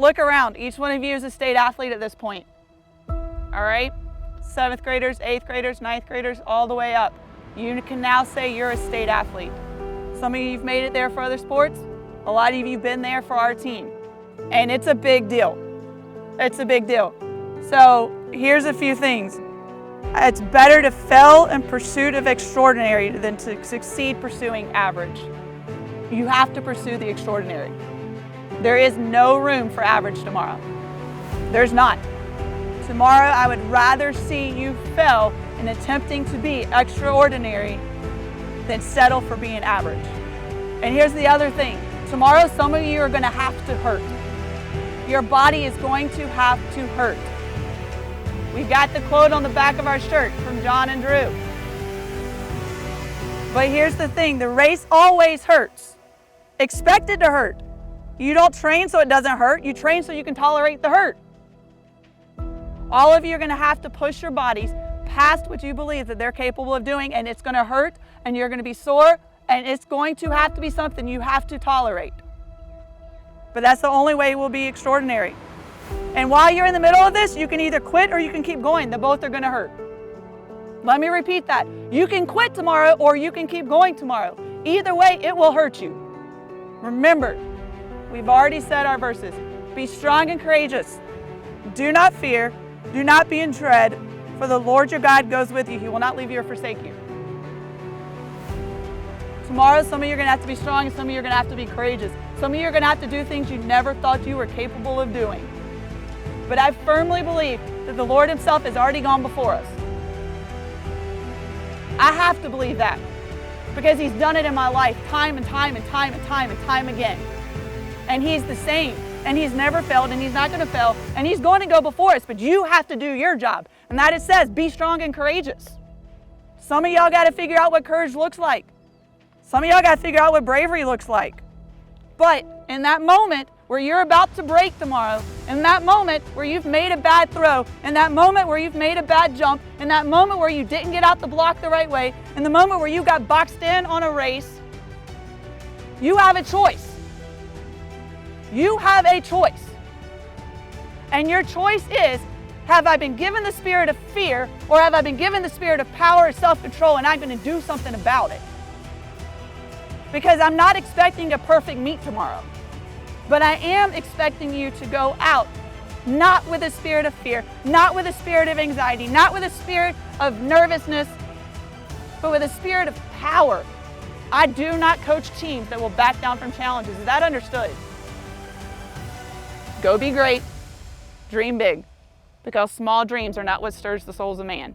Look around. Each one of you is a state athlete at this point. All right? 7th graders, 8th graders, 9th graders, all the way up. You can now say you're a state athlete. Some of you have made it there for other sports. A lot of you have been there for our team. And it's a big deal. It's a big deal. So here's a few things. It's better to fail in pursuit of extraordinary than to succeed pursuing average. You have to pursue the extraordinary. There is no room for average tomorrow. There's not. Tomorrow, I would rather see you fail in attempting to be extraordinary than settle for being average. And here's the other thing. Tomorrow, some of you are going to have to hurt. Your body is going to have to hurt. We've got the quote on the back of our shirt from John and Drew. But here's the thing, the race always hurts. Expect it to hurt. You don't train so it doesn't hurt, you train so you can tolerate the hurt. All of you are going to have to push your bodies past what you believe that they're capable of doing, and it's going to hurt, and you're going to be sore, and it's going to have to be something you have to tolerate. But that's the only way we'll be extraordinary. And while you're in the middle of this, you can either quit or you can keep going. They both are going to hurt. Let me repeat that. You can quit tomorrow or you can keep going tomorrow. Either way, it will hurt you. Remember, we've already said our verses. Be strong and courageous. Do not fear. Do not be in dread, for the Lord your God goes with you. He will not leave you or forsake you. Tomorrow, some of you are going to have to be strong and some of you are going to have to be courageous. Some of you are going to have to do things you never thought you were capable of doing. But I firmly believe that the Lord himself has already gone before us. I have to believe that because he's done it in my life time and time and time and time and time again. And he's the same. And he's never failed, and he's not going to fail, and he's going to go before us, but you have to do your job. And that it says, be strong and courageous. Some of y'all got to figure out what courage looks like. Some of y'all got to figure out what bravery looks like. But in that moment where you're about to break tomorrow, in that moment where you've made a bad throw, in that moment where you've made a bad jump, in that moment where you didn't get out the block the right way, in the moment where you got boxed in on a race, you have a choice. You have a choice. And your choice is, have I been given the spirit of fear or have I been given the spirit of power and self-control and I'm going to do something about it? Because I'm not expecting a perfect meet tomorrow. But I am expecting you to go out not with a spirit of fear, not with a spirit of anxiety, not with a spirit of nervousness, but with a spirit of power. I do not coach teams that will back down from challenges. Is that understood? Go be great, dream big, because small dreams are not what stirs the souls of man.